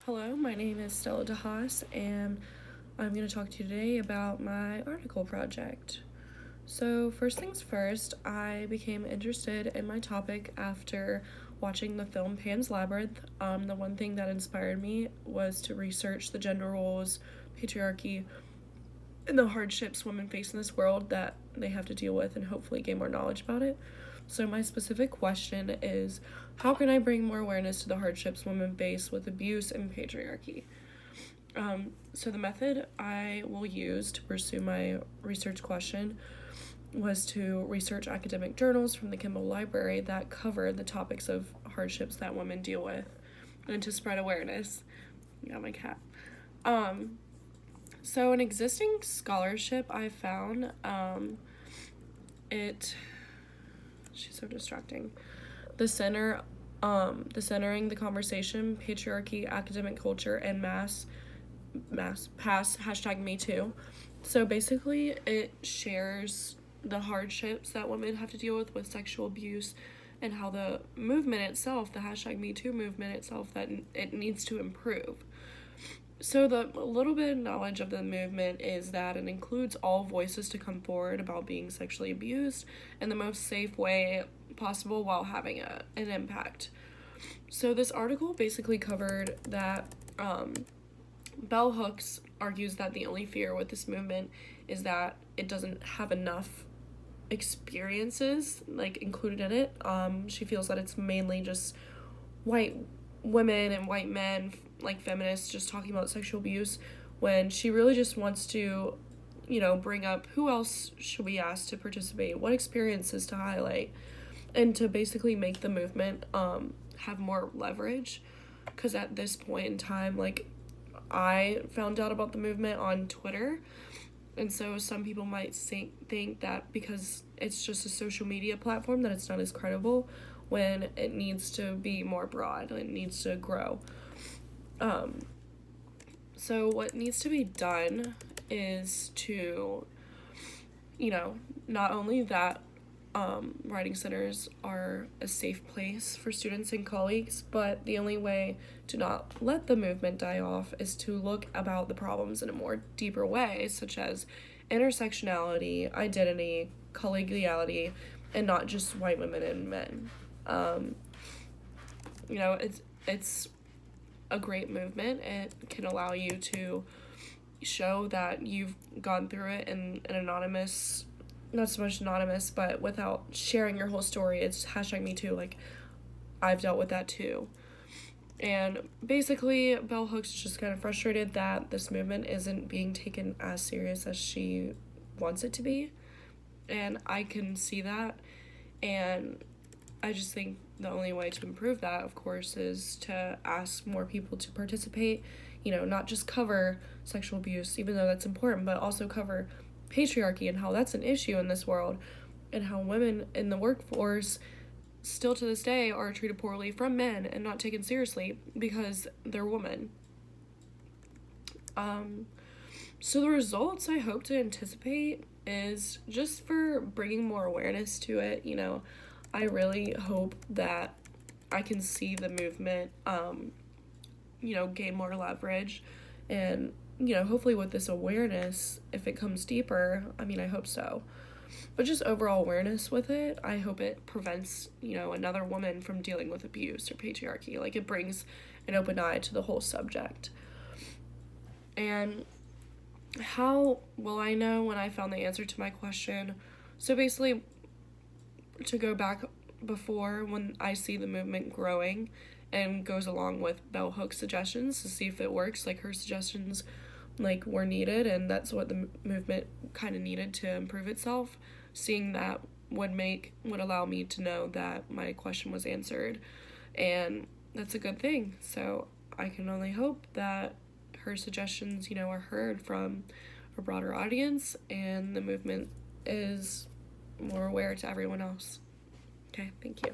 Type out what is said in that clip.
Hello, my name is Stella deHaas, and I'm going to talk to you today about my article project. So, first things first, I became interested in my topic after watching the film Pan's Labyrinth. The one thing that inspired me was to research the gender roles, patriarchy, and the hardships women face in this world that they have to deal with and hopefully gain more knowledge about it. So, my specific question is, how can I bring more awareness to the hardships women face with abuse and patriarchy? So, the method I will use to pursue my research question was to research academic journals from the Kimball Library that cover the topics of hardships that women deal with and to spread awareness. Yeah, my cat. So, an existing scholarship I found, she's so distracting. The centering the conversation, patriarchy, academic culture, and mass pass #MeToo. So basically, it shares the hardships that women have to deal with sexual abuse, and how the movement itself, the #MeToo movement itself, that it needs to improve. So the little bit of knowledge of the movement is that it includes all voices to come forward about being sexually abused in the most safe way possible while having an impact. So this article basically covered that Bell Hooks argues that the only fear with this movement is that it doesn't have enough experiences included in it. She feels that it's mainly just white women and white men, feminists, just talking about sexual abuse, when she really just wants to, bring up who else should we ask to participate, what experiences to highlight, and to basically make the movement have more leverage. Because at this point in time, I found out about the movement on Twitter, and so some people might think that because it's just a social media platform that it's not as credible, when it needs to be more broad, it needs to grow. So what needs to be done is to, not only that writing centers are a safe place for students and colleagues, but the only way to not let the movement die off is to look about the problems in a more deeper way, such as intersectionality, identity, collegiality, and not just white women and men. It's a great movement. It can allow you to show that you've gone through it in an anonymous, not so much anonymous, but without sharing your whole story. It's #MeToo, I've dealt with that too. And basically, Bell Hooks is just kind of frustrated that this movement isn't being taken as serious as she wants it to be. And I can see that. And I just think the only way to improve that, of course, is to ask more people to participate, not just cover sexual abuse, even though that's important, but also cover patriarchy and how that's an issue in this world, and how women in the workforce still to this day are treated poorly from men and not taken seriously because they're women. So the results I hope to anticipate is just for bringing more awareness to it. I really hope that I can see the movement, gain more leverage, and, hopefully with this awareness, if it comes deeper, I hope so. But just overall awareness with it, I hope it prevents, another woman from dealing with abuse or patriarchy. It brings an open eye to the whole subject. And how will I know when I found the answer to my question? So basically, to go back before, when I see the movement growing and goes along with Bell Hook's suggestions to see if it works, her suggestions were needed, and that's what the movement kind of needed to improve itself. Seeing that would allow me to know that my question was answered, and that's a good thing. So I can only hope that her suggestions, are heard from a broader audience, and the movement is more aware to everyone else. Okay, thank you.